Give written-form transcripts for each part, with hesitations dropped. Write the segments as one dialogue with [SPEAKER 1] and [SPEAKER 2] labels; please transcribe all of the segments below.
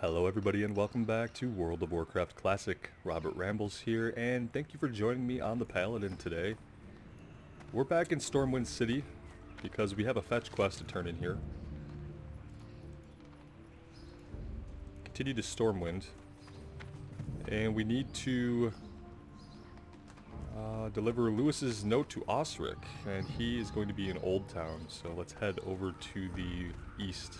[SPEAKER 1] Hello everybody and welcome back to World of Warcraft Classic. Robert Rambles here, and thank you for joining me on the Paladin today. We're back in Stormwind City because we have a fetch quest to turn in here. Continue to Stormwind, and we need to deliver Lewis's note to Osric, and he is going to be in Old Town, so let's head over to the east.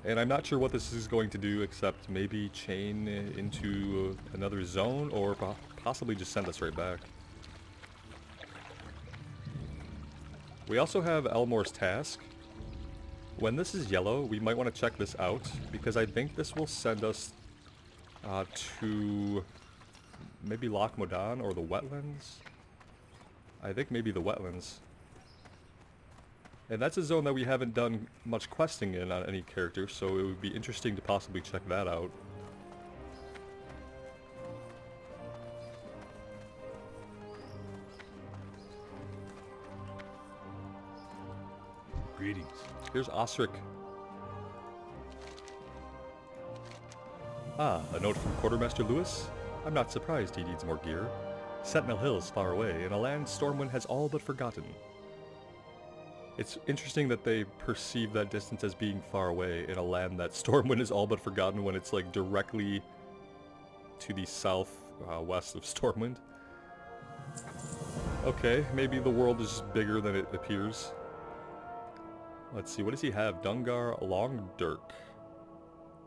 [SPEAKER 1] And I'm not sure what this is going to do except maybe chain into another zone or possibly just send us right back. We also have Elmore's Task. When this is yellow, we might want to check this out because I think this will send us to maybe Loch Modan or the wetlands. I think maybe the wetlands. And that's a zone that we haven't done much questing in on any character, so it would be interesting to possibly check that out.
[SPEAKER 2] Greetings.
[SPEAKER 1] Here's Osric. Ah, a note from Quartermaster Lewis? I'm not surprised he needs more gear. Sentinel Hill's far away, in a land Stormwind has all but forgotten. It's interesting that they perceive that distance as being far away in a land that Stormwind is all but forgotten when it's like directly to the south west of Stormwind. Okay, maybe the world is just bigger than it appears. Let's see, what does he have? Dungar Longdirk.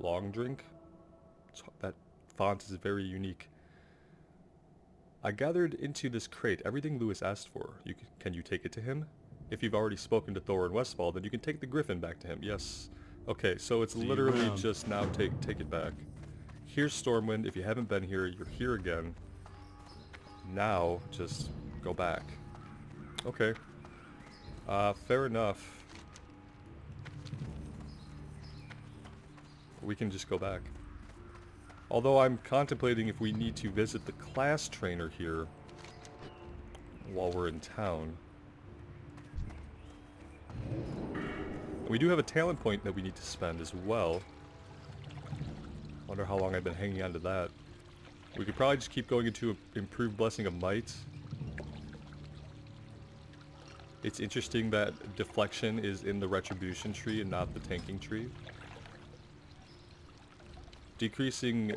[SPEAKER 1] Long drink? That font is very unique. I gathered into this crate everything Lewis asked for. Can you take it to him? If you've already spoken to Thor in Westfall, then you can take the griffin back to him. Yes. Okay, so it's literally just now take it back. Here's Stormwind. If you haven't been here, you're here again. Now, just go back. Okay. Fair enough. We can just go back. Although I'm contemplating if we need to visit the class trainer here while we're in town. We do have a talent point that we need to spend as well. Wonder how long I've been hanging on to that. We could probably just keep going into improved Blessing of Might. It's interesting that deflection is in the retribution tree and not the tanking tree. Decreasing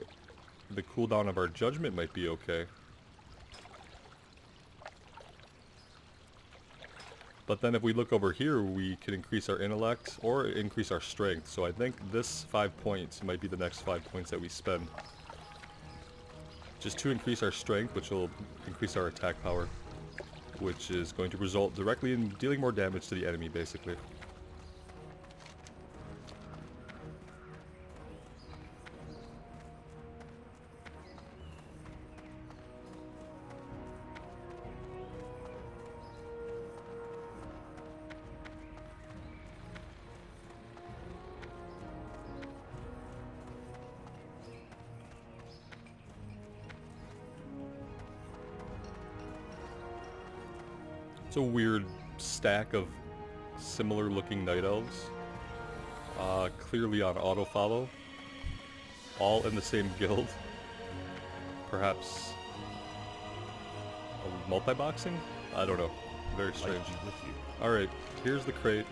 [SPEAKER 1] the cooldown of our judgment might be okay. But then if we look over here, we can increase our intellect or increase our strength. So I think this 5 points might be the next 5 points that we spend. Just to increase our strength, which will increase our attack power, which is going to result directly in dealing more damage to the enemy, basically. It's a weird stack of similar looking night elves. Clearly on auto follow. All in the same guild. Perhaps a multi-boxing? I don't know. Very strange. Alright, here's the crate.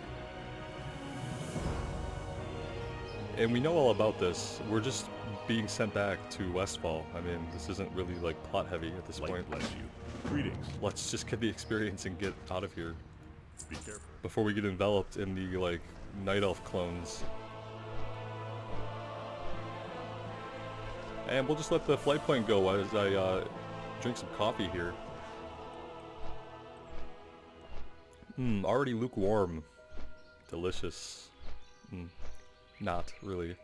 [SPEAKER 1] And we know all about this. We're just being sent back to Westfall. I mean, this isn't really like plot heavy at this point.
[SPEAKER 2] Bless you. Greetings.
[SPEAKER 1] Let's just get the experience and get out of here.
[SPEAKER 2] Be careful.
[SPEAKER 1] Before we get enveloped in the, like, Night Elf clones. And we'll just let the flight point go as I, drink some coffee here. Already lukewarm. Delicious. Not really.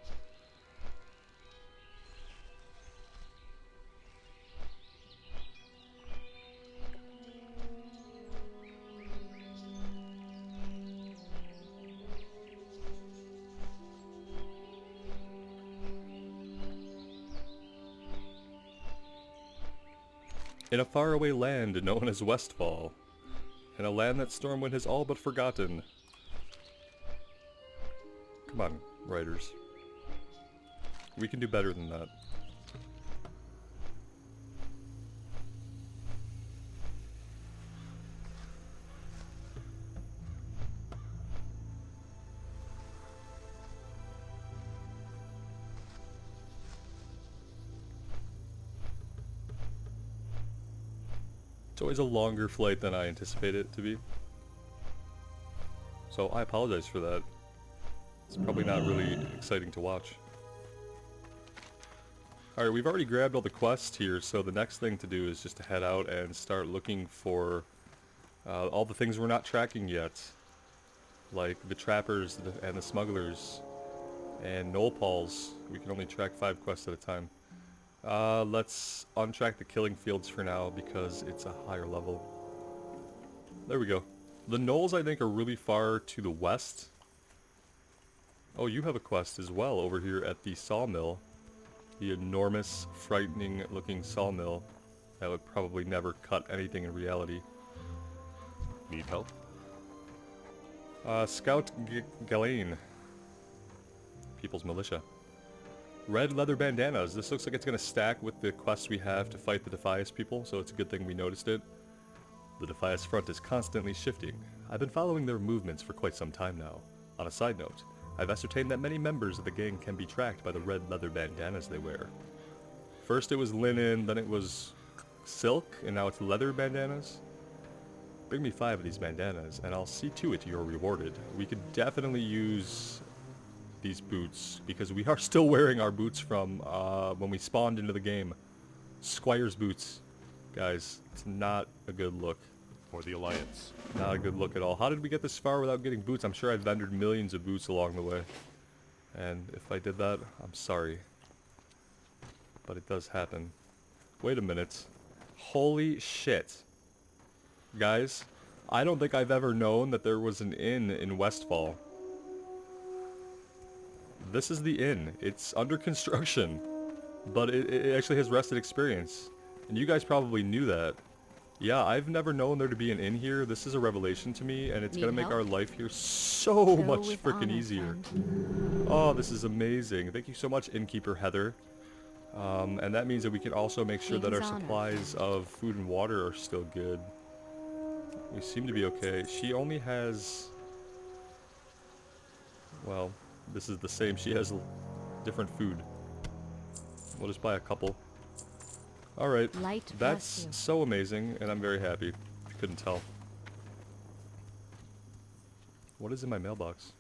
[SPEAKER 1] In a faraway land known as Westfall. In a land that Stormwind has all but forgotten. Come on, writers. We can do better than that. It's always a longer flight than I anticipate it to be. So I apologize for that. It's probably not really exciting to watch. Alright, we've already grabbed all the quests here, so the next thing to do is just to head out and start looking for all the things we're not tracking yet. Like the trappers and the smugglers and Nolpals. We can only track 5 quests at a time. Let's untrack the killing fields for now because it's a higher level. There we go. The gnolls I think are really far to the west. Oh, you have a quest as well over here at the sawmill. The enormous, frightening looking sawmill that would probably never cut anything in reality.
[SPEAKER 2] Need help?
[SPEAKER 1] Scout Ghislaine. People's Militia. Red leather bandanas. This looks like it's going to stack with the quests we have to fight the Defias people, so it's a good thing we noticed it. The Defias front is constantly shifting. I've been following their movements for quite some time now. On a side note, I've ascertained that many members of the gang can be tracked by the red leather bandanas they wear. First it was linen, then it was silk, and now it's leather bandanas. Bring me 5 of these bandanas, and I'll see to it you're rewarded. We could definitely use these boots, because we are still wearing our boots from when we spawned into the game. Squire's boots. Guys, it's not a good look.
[SPEAKER 2] Or the Alliance.
[SPEAKER 1] Not a good look at all. How did we get this far without getting boots? I'm sure I vendored millions of boots along the way. And if I did that, I'm sorry. But it does happen. Wait a minute. Holy shit. Guys, I don't think I've ever known that there was an inn in Westfall. This is the inn. It's under construction. But it actually has rested experience. And you guys probably knew that. Yeah, I've never known there to be an inn here. This is a revelation to me, and it's gonna make our life here so much freaking easier. Oh, this is amazing. Thank you so much, Innkeeper Heather. And that means that we can also make sure that our supplies of food and water are still good. We seem to be okay. She only has... Well, this is the same. She has different food. We'll just buy a couple. Alright, that's so amazing, and I'm very happy. If you couldn't tell. What is in my mailbox?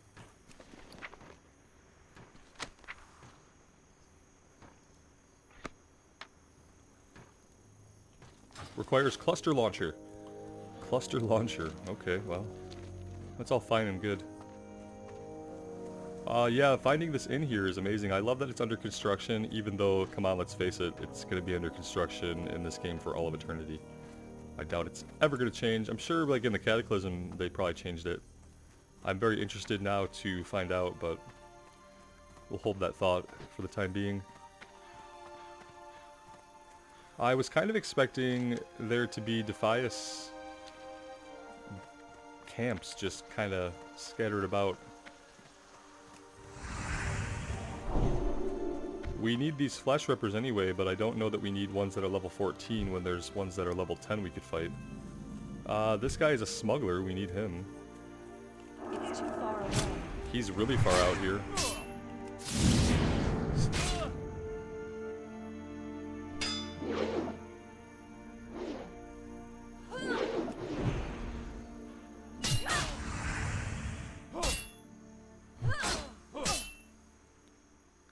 [SPEAKER 1] Requires cluster launcher. Cluster launcher. Okay, well. That's all fine and good. Yeah, finding this inn here is amazing. I love that it's under construction, even though, come on, let's face it, it's going to be under construction in this game for all of eternity. I doubt it's ever going to change. I'm sure, like, in the Cataclysm, they probably changed it. I'm very interested now to find out, but we'll hold that thought for the time being. I was kind of expecting there to be Defias camps just kind of scattered about. We need these flesh rippers anyway, but I don't know that we need ones that are level 14 when there's ones that are level 10 we could fight. This guy is a smuggler, we need him.
[SPEAKER 3] It's too far away.
[SPEAKER 1] He's really far out here.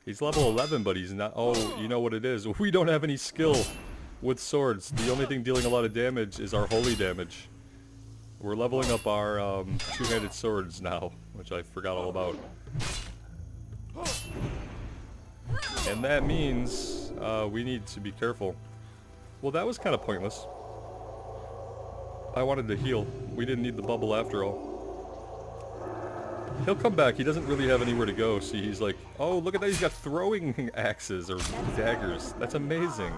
[SPEAKER 1] He's level 11, but he's not... Oh, you know what it is. We don't have any skill with swords. The only thing dealing a lot of damage is our holy damage. We're leveling up our two-handed swords now, which I forgot all about. And that means we need to be careful. Well, that was kind of pointless. I wanted to heal. We didn't need the bubble after all. He'll come back. He doesn't really have anywhere to go. See, he's like, oh, look at that. He's got throwing axes or daggers. That's amazing.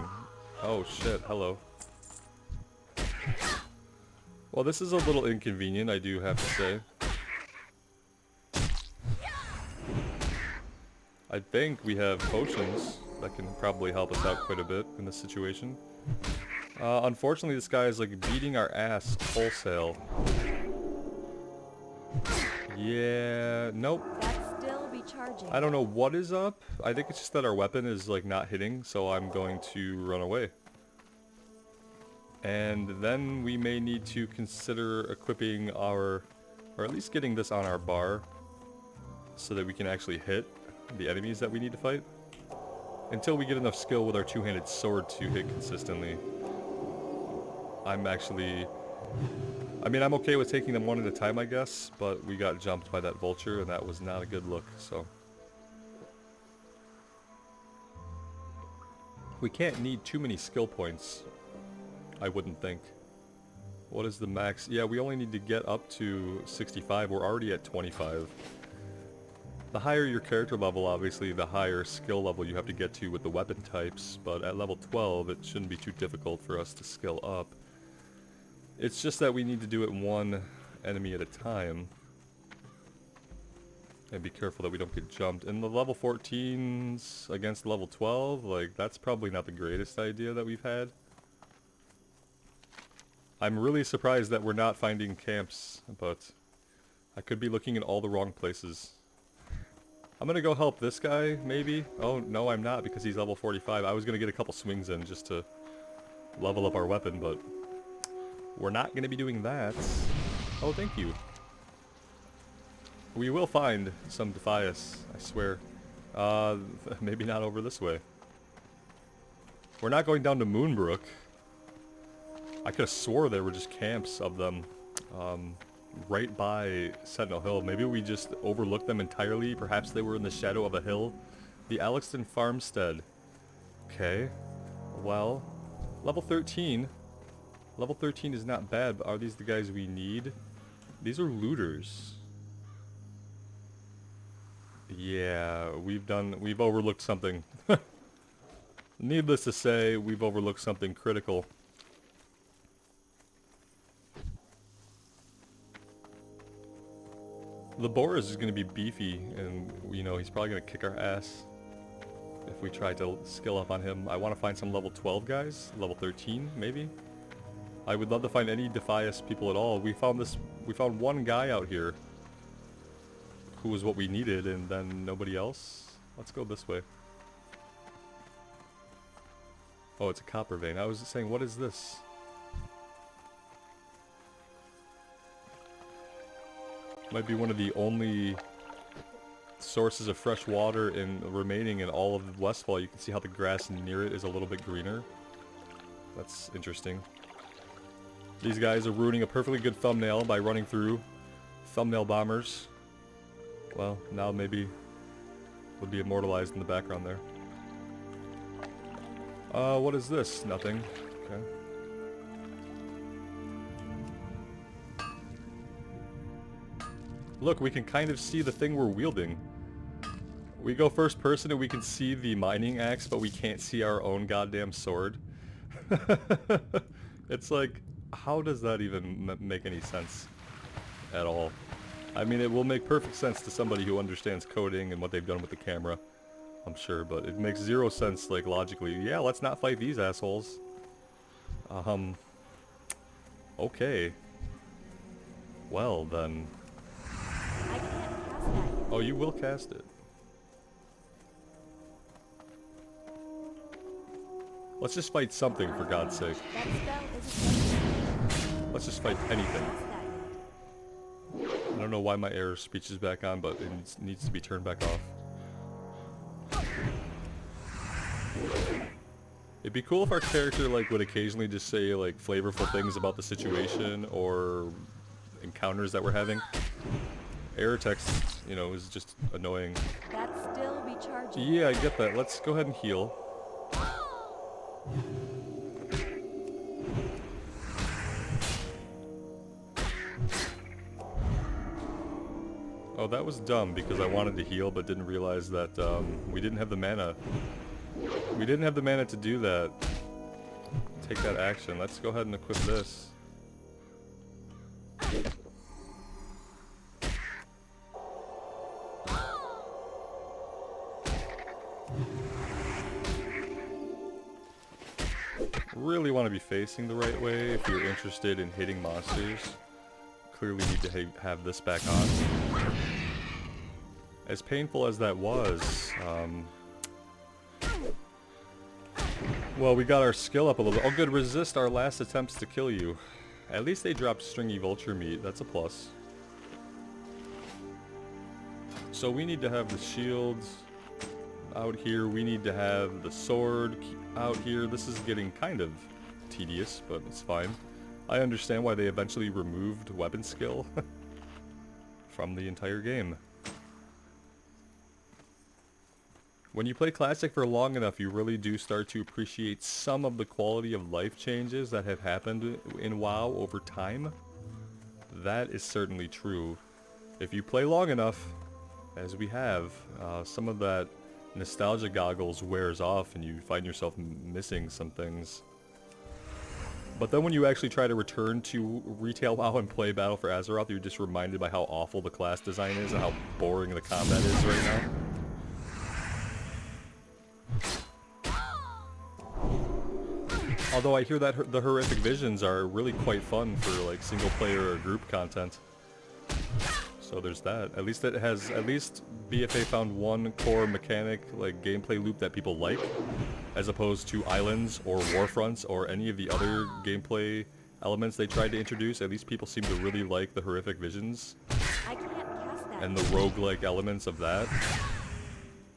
[SPEAKER 1] Oh, shit. Hello. Well, this is a little inconvenient, I do have to say. I think we have potions that can probably help us out quite a bit in this situation. Unfortunately, this guy is like beating our ass wholesale. Yeah, nope.
[SPEAKER 3] That's still recharging.
[SPEAKER 1] I don't know what is up. I think it's just that our weapon is like not hitting, so I'm going to run away. And then we may need to consider equipping our, or at least getting this on our bar, so that we can actually hit the enemies that we need to fight. Until we get enough skill with our two-handed sword to hit consistently. I'm actually... I mean, I'm okay with taking them one at a time, I guess, but we got jumped by that vulture, and that was not a good look, so... We can't need too many skill points, I wouldn't think. What is the max? Yeah, we only need to get up to 65. We're already at 25. The higher your character level, obviously, the higher skill level you have to get to with the weapon types, but at level 12, it shouldn't be too difficult for us to skill up. It's just that we need to do it one enemy at a time. And be careful that we don't get jumped. And the level 14s against level 12, like, that's probably not the greatest idea that we've had. I'm really surprised that we're not finding camps, but I could be looking in all the wrong places. I'm gonna go help this guy, maybe? Oh, no, I'm not, because he's level 45. I was gonna get a couple swings in just to level up our weapon, but we're not gonna be doing that. Oh, thank you. We will find some Defias, I swear. Maybe not over this way. We're not going down to Moonbrook. I could have swore there were just camps of them right by Sentinel Hill. Maybe we just overlooked them entirely. Perhaps they were in the shadow of a hill. The Alexton Farmstead. Okay. Well, level 13. Level 13 is not bad, but are these the guys we need? These are looters. Yeah, we've overlooked something. Needless to say, we've overlooked something critical. The Boris is going to be beefy, and, you know, he's probably going to kick our ass if we try to skill up on him. I want to find some level 12 guys, level 13, maybe? I would love to find any Defias people at all. We found one guy out here who was what we needed, and then nobody else. Let's go this way. Oh, it's a copper vein. I was just saying, what is this? Might be one of the only sources of fresh water remaining in all of Westfall. You can see how the grass near it is a little bit greener. That's interesting. These guys are ruining a perfectly good thumbnail by running through. Thumbnail bombers. Well, now maybe would be immortalized in the background there. What is this? Nothing. Okay. Look, we can kind of see the thing we're wielding. We go first person and we can see the mining axe, but we can't see our own goddamn sword. It's like, how does that even make any sense at all? I mean, it will make perfect sense to somebody who understands coding and what they've done with the camera, I'm sure, but it makes zero sense, like, logically. Yeah, let's not fight these assholes. Okay. Well, then.
[SPEAKER 3] I can't cast that yet.
[SPEAKER 1] Oh, you will cast it. Let's just fight something, for God's sake.
[SPEAKER 3] That spell isn't
[SPEAKER 1] Let's just fight anything.
[SPEAKER 3] cast that yet.
[SPEAKER 1] I don't know why my error speech is back on, but it needs to be turned back off. It'd be cool if our character, like, would occasionally just say, like, flavorful things about the situation or encounters that we're having. Error text, you know, is just annoying.
[SPEAKER 3] That's still recharging.
[SPEAKER 1] Yeah, I get that. Let's go ahead and heal. Oh, that was dumb because I wanted to heal but didn't realize that we didn't have the mana. We didn't have the mana to do that. Take that action. Let's go ahead and equip this. Really want to be facing the right way if you're interested in hitting monsters. Clearly need to have this back on. As painful as that was, well, we got our skill up a little bit. Oh good, resist our last attempts to kill you. At least they dropped stringy vulture meat, that's a plus. So we need to have the shields out here, we need to have the sword out here. This is getting kind of tedious, but it's fine. I understand why they eventually removed weapon skill from the entire game. When you play Classic for long enough, you really do start to appreciate some of the quality of life changes that have happened in WoW over time. That is certainly true. If you play long enough, as we have, some of that nostalgia goggles wears off and you find yourself missing some things. But then when you actually try to return to retail WoW and play Battle for Azeroth, you're just reminded by how awful the class design is and how boring the combat is right now. Although I hear that the horrific visions are really quite fun for like single player or group content. So there's that. At least BFA found one core mechanic, like gameplay loop that people like, as opposed to islands or warfronts or any of the other gameplay elements they tried to introduce. At least people seem to really like the horrific visions
[SPEAKER 3] I can't cast that.
[SPEAKER 1] and the roguelike elements of that.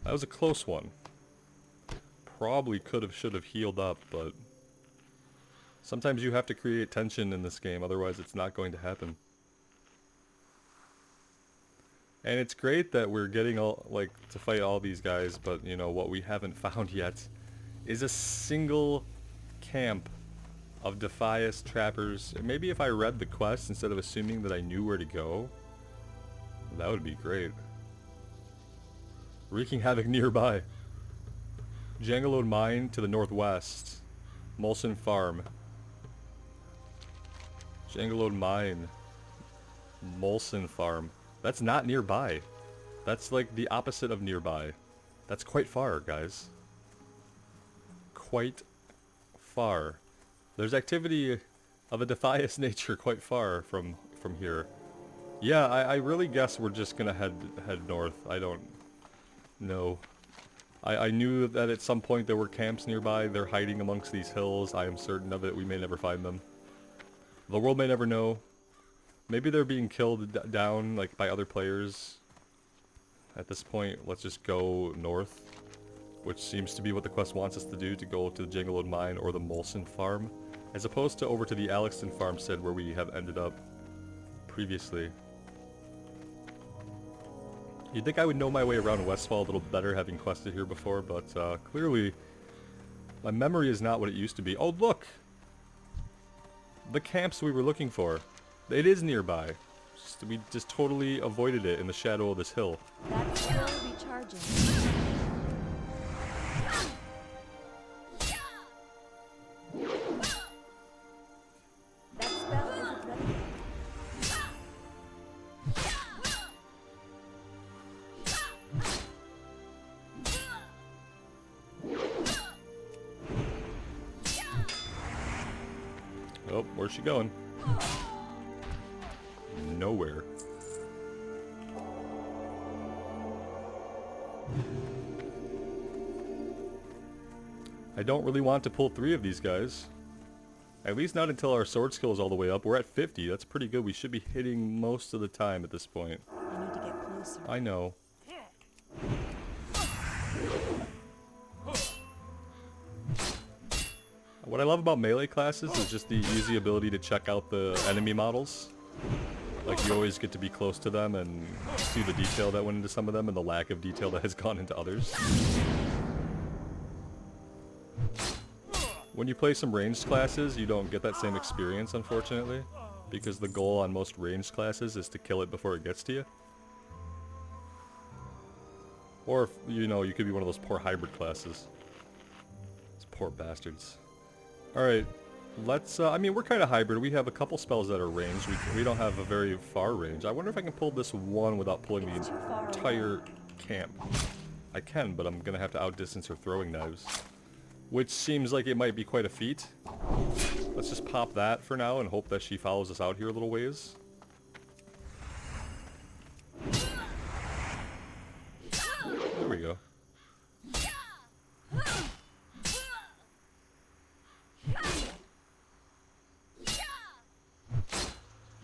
[SPEAKER 1] That was a close one. Probably should have healed up, but sometimes you have to create tension in this game, otherwise it's not going to happen. And it's great that we're getting to fight all these guys, but you know, what we haven't found yet is a single camp of Defias trappers. Maybe if I read the quest instead of assuming that I knew where to go, that would be great. Wreaking havoc nearby. Jangalode Mine to the northwest. Molson Farm. Jangalode Mine. Molson Farm. That's not nearby. That's like the opposite of nearby. That's quite far, guys. Quite far. There's activity of a Defias nature quite far from here. Yeah, I really guess we're just gonna head north. I don't know. I knew that at some point there were camps nearby. They're hiding amongst these hills. I am certain of it. We may never find them. The world may never know. Maybe they're being killed down like by other players. At this point, let's just go north, which seems to be what the quest wants us to do, to go to the Jangalode Mine or the Molson Farm, as opposed to over to the Alexton Farmstead where we have ended up previously. You'd think I would know my way around Westfall a little better, having quested here before, but clearly my memory is not what it used to be. Oh look! The camps we were looking for. It is nearby. We just totally avoided it in the shadow of this hill.
[SPEAKER 3] That's still recharging. That spell isn't ready yet.
[SPEAKER 1] Oh, where's she going? Nowhere. I don't really want to pull 3 of these guys. At least not until our sword skill is all the way up. We're at 50. That's pretty good. We should be hitting most of the time at this point.
[SPEAKER 3] I need to get closer.
[SPEAKER 1] I know. What I love about melee classes is just the easy ability to check out the enemy models. Like, you always get to be close to them and see the detail that went into some of them and the lack of detail that has gone into others. When you play some ranged classes, you don't get that same experience, unfortunately, because the goal on most ranged classes is to kill it before it gets to you. Or, you know, you could be one of those poor hybrid classes. Those poor bastards. Alright, let's, I mean, we're kind of hybrid. We have a couple spells that are ranged. We don't have a very far range. I wonder if I can pull this one without pulling the
[SPEAKER 3] It's too far
[SPEAKER 1] entire camp. I can, but I'm gonna have to outdistance her throwing knives. Which seems like it might be quite a feat. Let's just pop that for now and hope that she follows us out here a little ways. There we go.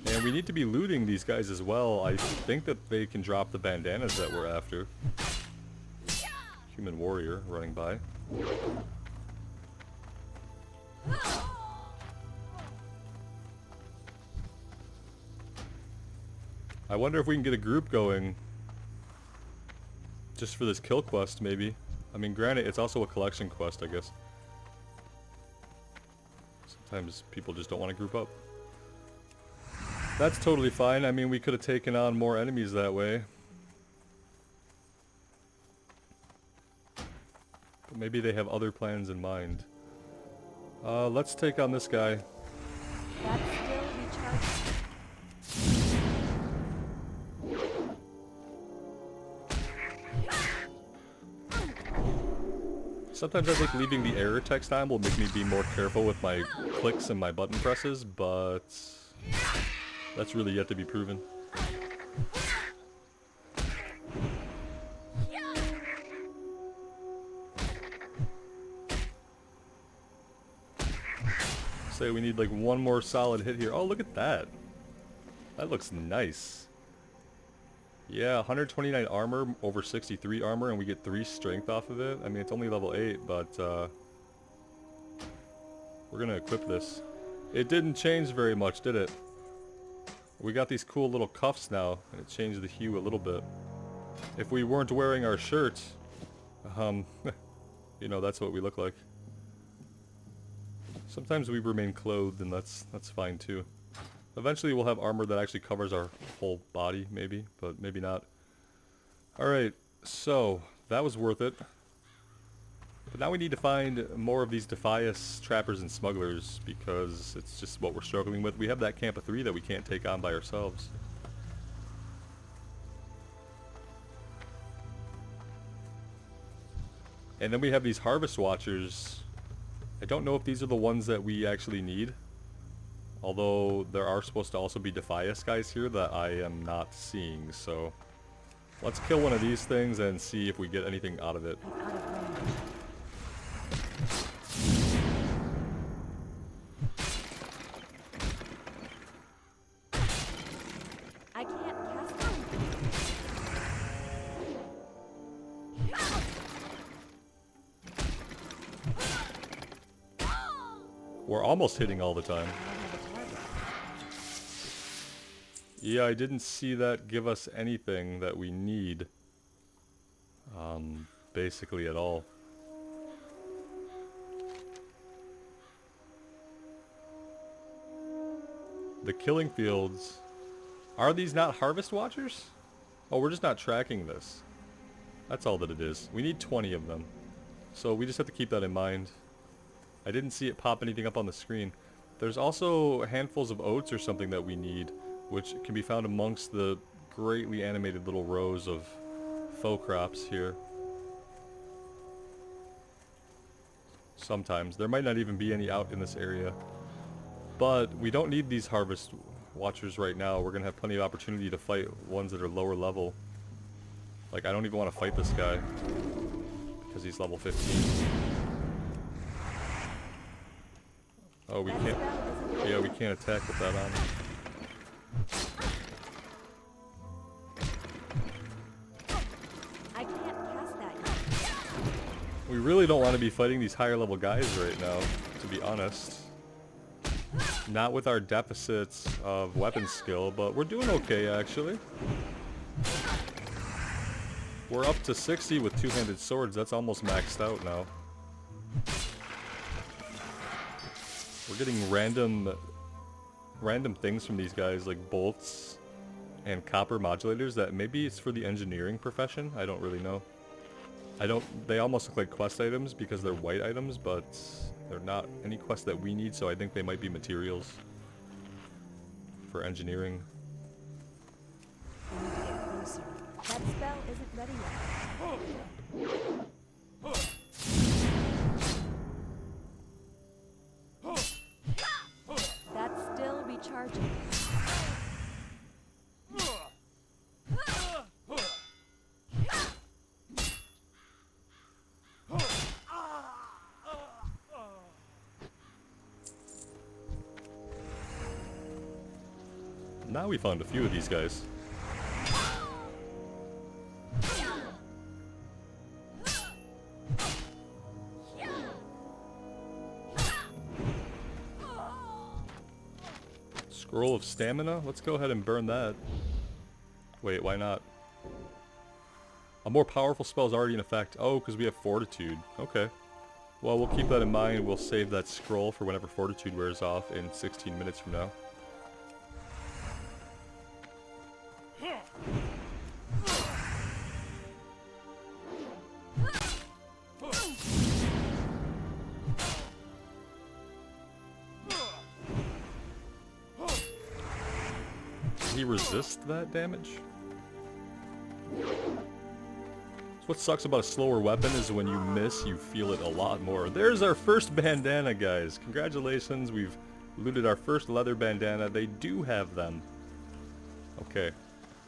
[SPEAKER 1] And we need to be looting these guys as well. I think that they can drop the bandanas that we're after. Human warrior running by. I wonder if we can get a group going just for this kill quest, maybe. I mean, granted, it's also a collection quest, I guess. Sometimes people just don't want to group up. That's totally fine. I mean, we could have taken on more enemies that way. But maybe they have other plans in mind. Let's take on this guy.
[SPEAKER 3] That's still recharging.
[SPEAKER 1] Sometimes I think leaving the error text on will make me be more careful with my clicks and my button presses, but that's really yet to be proven. Say we need like one more solid hit here. Oh, look at that. That looks nice. Yeah, 129 armor over 63 armor, and we get 3 strength off of it. I mean, it's only level 8, but we're gonna equip this. It didn't change very much, did it? We got these cool little cuffs now, and it changed the hue a little bit. If we weren't wearing our shirt, you know, that's what we look like. Sometimes we remain clothed, and that's fine too. Eventually we'll have armor that actually covers our whole body, maybe, but maybe not. Alright, so that was worth it. But now we need to find more of these Defias, Trappers, and Smugglers, because it's just what we're struggling with. We have that camp of 3 that we can't take on by ourselves. And then we have these Harvest Watchers. I don't know if these are the ones that we actually need. Although there are supposed to also be Defias guys here that I am not seeing, so let's kill one of these things and see if we get anything out of it.
[SPEAKER 3] I'm out of range. I can't cast that.
[SPEAKER 1] We're almost hitting all the time. Yeah, I didn't see that give us anything that we need. Basically at all. The killing fields. Are these not Harvest Watchers? Oh, we're just not tracking this. That's all that it is. We need 20 of them. So we just have to keep that in mind. I didn't see it pop anything up on the screen. There's also handfuls of oats or something that we need, which can be found amongst the greatly animated little rows of faux crops here. Sometimes. There might not even be any out in this area. But we don't need these Harvest Watchers right now. We're going to have plenty of opportunity to fight ones that are lower level. Like, I don't even want to fight this guy, because he's level 15. Oh, we can't... Yeah, we can't attack with that on.
[SPEAKER 3] I can't cast that yet.
[SPEAKER 1] We really don't want to be fighting these higher level guys right now, to be honest. Not with our deficits of weapon skill, but we're doing okay actually. We're up to 60 with two-handed swords. That's almost maxed out now. We're getting random things from these guys, like bolts and copper modulators that maybe it's for the engineering profession. I don't really know. They almost look like quest items because they're white items, but They're not any quests that we need, so I think they might be materials for engineering.
[SPEAKER 3] I need to get closer. That spell isn't ready yet. That's still recharging.
[SPEAKER 1] Now we found a few of these guys. Scroll of Stamina? Let's go ahead and burn that. Wait, why not? A more powerful spell is already in effect. Oh, because we have Fortitude. Okay. Well, we'll keep that in mind. We'll save that scroll for whenever Fortitude wears off in 16 minutes from now. Can he resist that damage? So what sucks about a slower weapon is when you miss, you feel it a lot more. There's our first bandana, guys. Congratulations, we've looted our first leather bandana. They do have them. Okay.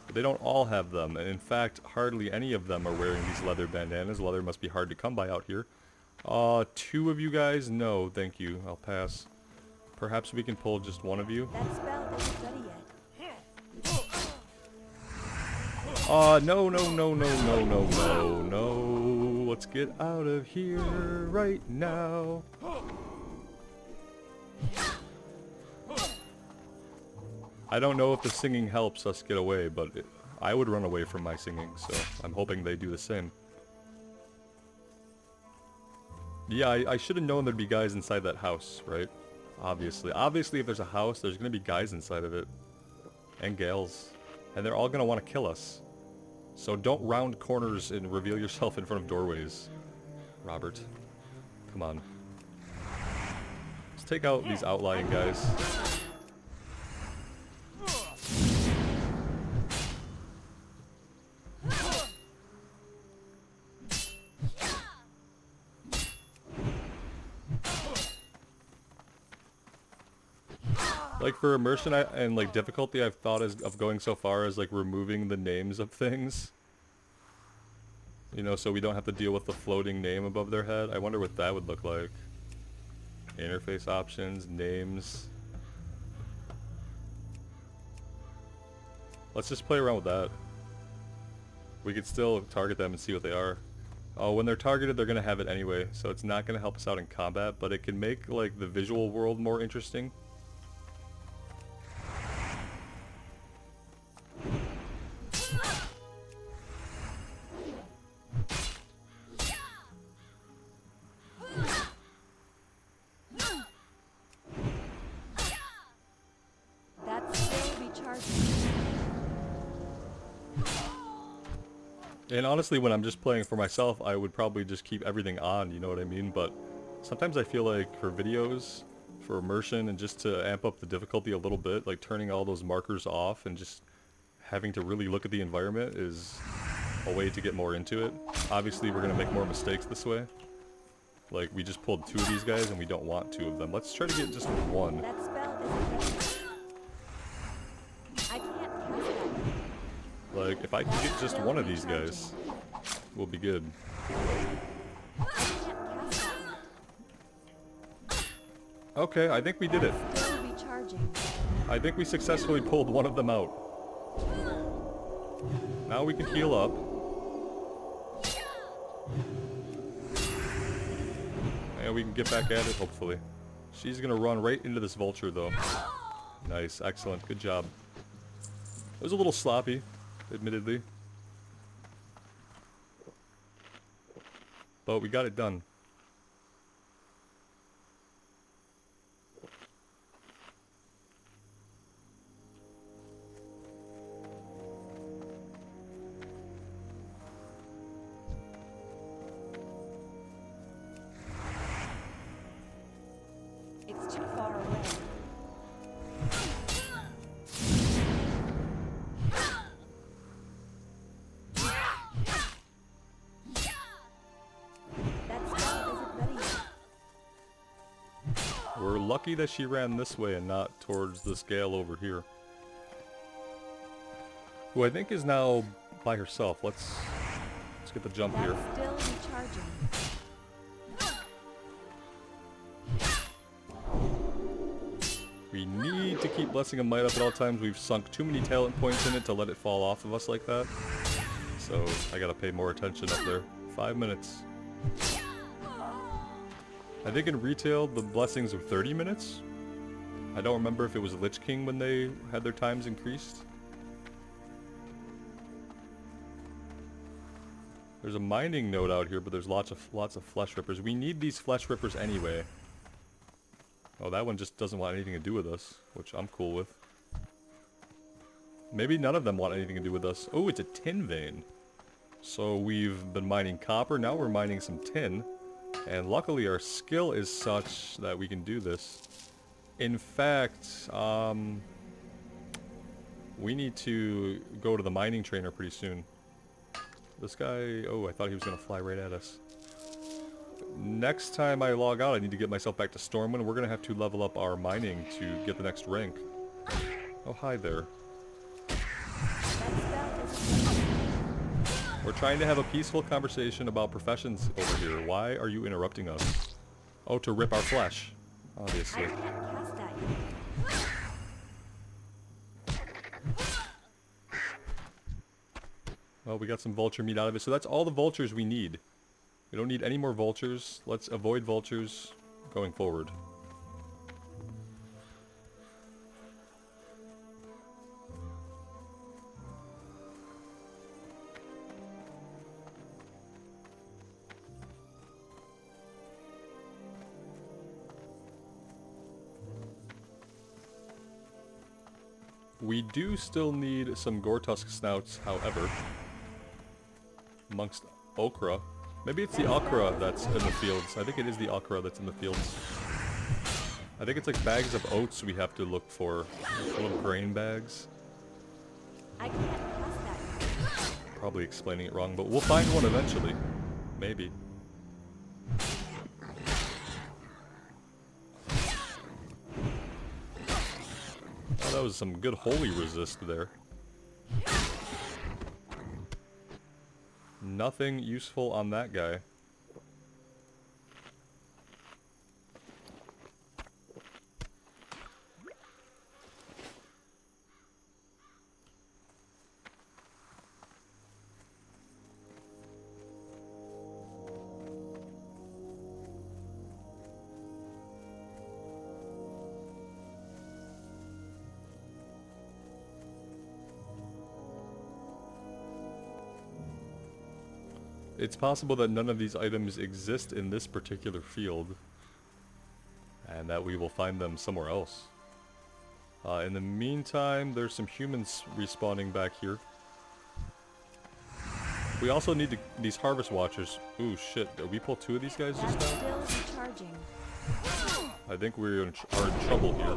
[SPEAKER 1] But they don't all have them, and in fact, hardly any of them are wearing these leather bandanas. Leather must be hard to come by out here. 2 of you guys? No, thank you. I'll pass. Perhaps we can pull just one of you.
[SPEAKER 3] That spell isn't ready yet.
[SPEAKER 1] No, no, no, no, no, no, no, no. Let's get out of here right now. I don't know if the singing helps us get away, but I would run away from my singing, so I'm hoping they do the same. Yeah, I should have known there'd be guys inside that house, right? Obviously. Obviously, if there's a house, there's gonna be guys inside of it. And gals. And they're all gonna want to kill us. So don't round corners and reveal yourself in front of doorways. Robert. Come on. Let's take out these outlying guys. Like for immersion and like difficulty, I've thought of going so far as like removing the names of things. You know, so we don't have to deal with the floating name above their head. I wonder what that would look like. Interface options, names. Let's just play around with that. We could still target them and see what they are. Oh, when they're targeted, they're gonna have it anyway, so it's not gonna help us out in combat, but it can make like the visual world more interesting.
[SPEAKER 3] That's still recharging.
[SPEAKER 1] And honestly, when I'm just playing for myself, I would probably just keep everything on, you know what I mean? But sometimes I feel like for videos, for immersion, and just to amp up the difficulty a little bit, like turning all those markers off and just having to really look at the environment is a way to get more into it. Obviously, we're going to make more mistakes this way. Like, we just pulled 2 of these guys and we don't want 2 of them. Let's try to get just 1.
[SPEAKER 3] That spell isn't ready. I can't cast that.
[SPEAKER 1] Like, if I can get just 1 of these guys, we'll be good.
[SPEAKER 3] I can't cast that.
[SPEAKER 1] Okay, I think we did it.
[SPEAKER 3] Still recharging.
[SPEAKER 1] I think we successfully pulled 1 of them out. Now we can heal up. And we can get back at it, hopefully. She's gonna run right into this vulture, though. Nice, excellent, good job. It was a little sloppy, admittedly. But we got it done.
[SPEAKER 3] too far away. That spell isn't ready yet.
[SPEAKER 1] We're lucky that she ran this way and not towards this gale over here. Who I think is now by herself. Let's get the jump here.
[SPEAKER 3] That's still recharging.
[SPEAKER 1] We need to keep Blessing of Might up at all times. We've sunk too many talent points in it to let it fall off of us like that. So I gotta pay more attention up there. 5 minutes. I think in retail the blessings are 30 minutes. I don't remember if it was Lich King when they had their times increased. There's a mining node out here, but there's lots of flesh rippers. We need these flesh rippers anyway. Oh, that one just doesn't want anything to do with us, which I'm cool with. Maybe none of them want anything to do with us. Oh, it's a tin vein. So we've been mining copper, now we're mining some tin. And luckily our skill is such that we can do this. In fact, we need to go to the mining trainer pretty soon. This guy, oh, I thought he was going to fly right at us. Next time I log out, I need to get myself back to Stormwind. We're going to have to level up our mining to get the next rank. Oh, hi there. We're trying to have a peaceful conversation about professions over here. Why are you interrupting us? Oh, to rip our flesh. Obviously.
[SPEAKER 3] I can't cast that yet.
[SPEAKER 1] Well, we got some vulture meat out of it. So that's all the vultures we need. We don't need any more vultures. Let's avoid vultures going forward. We do still need some Gortusk snouts, however. Amongst okra. Maybe it's the okra that's in the fields. I think it is the okra that's in the fields. I think it's like bags of oats we have to look for. Little grain bags.
[SPEAKER 3] I can't cast that yet.
[SPEAKER 1] Probably explaining it wrong, but we'll find one eventually. Maybe. Oh, that was some good holy resist there. Nothing useful on that guy. It's possible that none of these items exist in this particular field, and that we will find them somewhere else. In the meantime, there's some humans respawning back here. We also need these harvest watchers. Ooh, shit. Did we pull 2 of these guys just
[SPEAKER 3] That's
[SPEAKER 1] now?
[SPEAKER 3] still recharging.
[SPEAKER 1] I think we are in trouble here.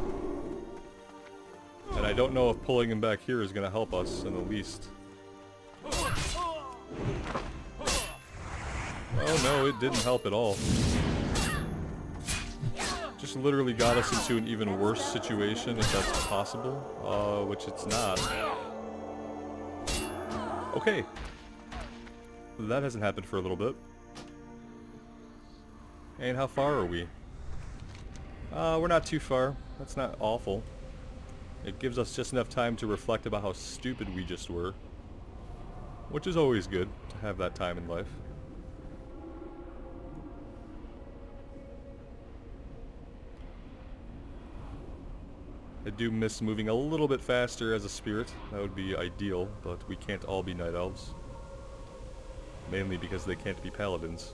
[SPEAKER 1] And I don't know if pulling him back here is going to help us in the least. Oh no, it didn't help at all. Just literally got us into an even worse situation, if that's possible. Which it's not. Okay. That hasn't happened for a little bit. And how far are we? We're not too far. That's not awful. It gives us just enough time to reflect about how stupid we just were. Which is always good, to have that time in life. I do miss moving a little bit faster as a spirit. That would be ideal, but we can't all be night elves. Mainly because they can't be paladins.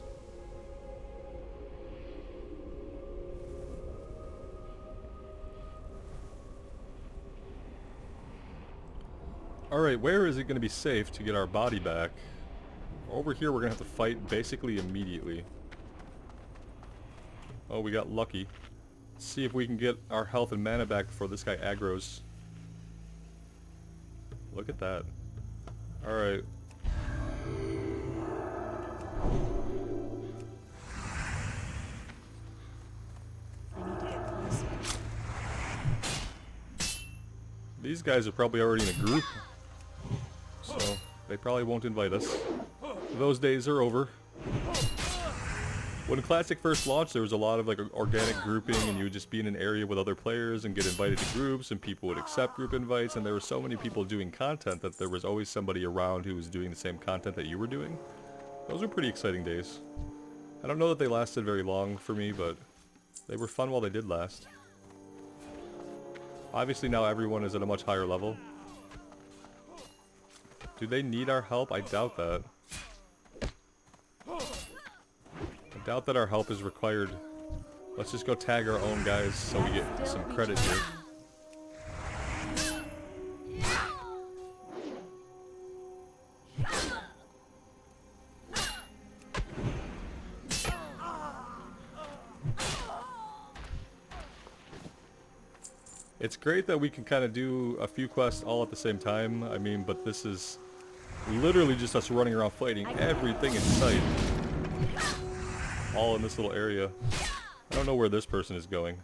[SPEAKER 1] Alright, where is it going to be safe to get our body back? Over here we're going to have to fight basically immediately. Oh, we got lucky. Let's see if we can get our health and mana back before this guy aggroes. Look at that. Alright.
[SPEAKER 3] I need to get closer.
[SPEAKER 1] These guys are probably already in a group, so they probably won't invite us. Those days are over. When Classic first launched, there was a lot of like organic grouping, and you would just be in an area with other players and get invited to groups, and people would accept group invites, and there were so many people doing content that there was always somebody around who was doing the same content that you were doing. Those were pretty exciting days. I don't know that they lasted very long for me, but they were fun while they did last. Obviously now everyone is at a much higher level. Do they need our help? I doubt that. I doubt that our help is required. Let's just go tag our own guys so we get some credit here. It's great that we can kind of do a few quests all at the same time. I mean, but this is literally just us running around fighting everything in sight. All in this little area. I don't know where this person is going.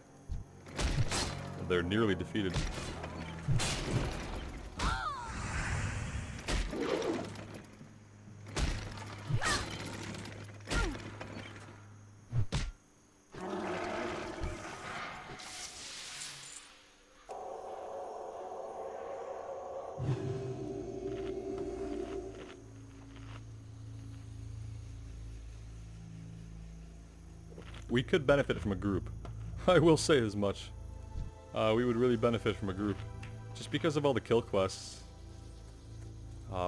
[SPEAKER 1] They're nearly defeated. We could benefit from a group. I will say as much. We would really benefit from a group. Just because of all the kill quests.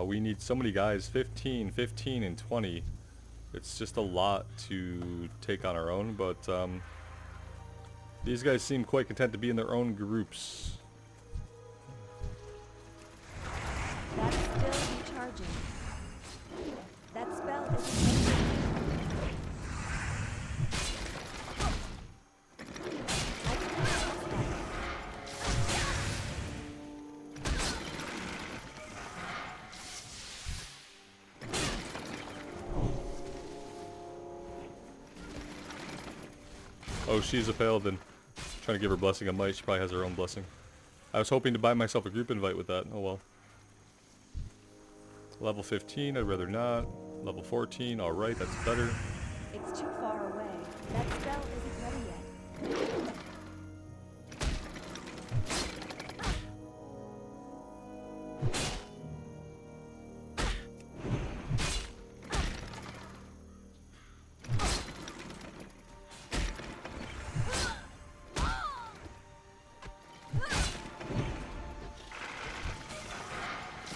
[SPEAKER 1] We need so many guys. 15, 15, and 20. It's just a lot to take on our own, but these guys seem quite content to be in their own groups.
[SPEAKER 3] That's still recharging. That spell isn't.
[SPEAKER 1] Oh, she's a paladin. Trying to give her blessing of might. She probably has her own blessing. I was hoping to buy myself a group invite with that. Oh well. Level 15, I'd rather not. Level 14, alright, that's better.
[SPEAKER 3] It's too far away. That spell isn't ready yet.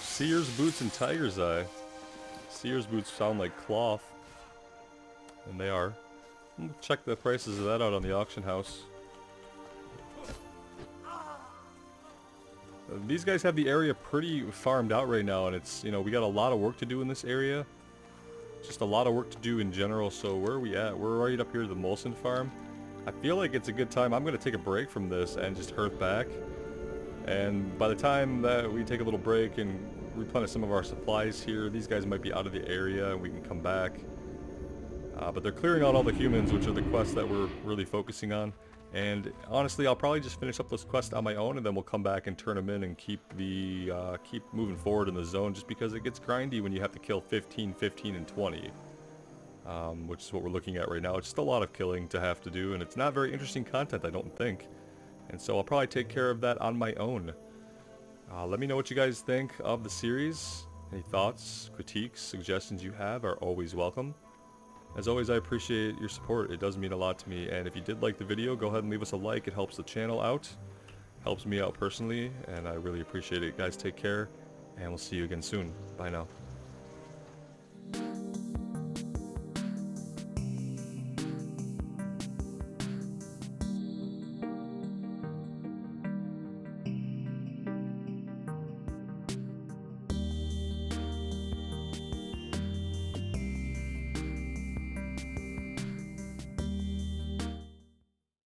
[SPEAKER 1] Seer's boots and tiger's eye. Seer's boots sound like cloth. And they are. I'm gonna check the prices of that out on the auction house. These guys have the area pretty farmed out right now, and it's, you know, we got a lot of work to do in this area. Just a lot of work to do in general, so where are we at? We're right up here at the Molson farm. I feel like it's a good time. I'm gonna take a break from this and just hearth back. And by the time that we take a little break and replenish some of our supplies here, these guys might be out of the area and we can come back. But they're clearing out all the humans, which are the quests that we're really focusing on. And honestly, I'll probably just finish up those quests on my own, and then we'll come back and turn them in and keep moving forward in the zone, just because it gets grindy when you have to kill 15, 15, and 20. Which is what we're looking at right now. It's just a lot of killing to have to do, and it's not very interesting content, I don't think. And so I'll probably take care of that on my own. Let me know what you guys think of the series. Any thoughts, critiques, suggestions you have are always welcome. As always, I appreciate your support. It does mean a lot to me. And if you did like the video, go ahead and leave us a like. It helps the channel out. Helps me out personally, and I really appreciate it. Guys, take care, and we'll see you again soon. Bye now.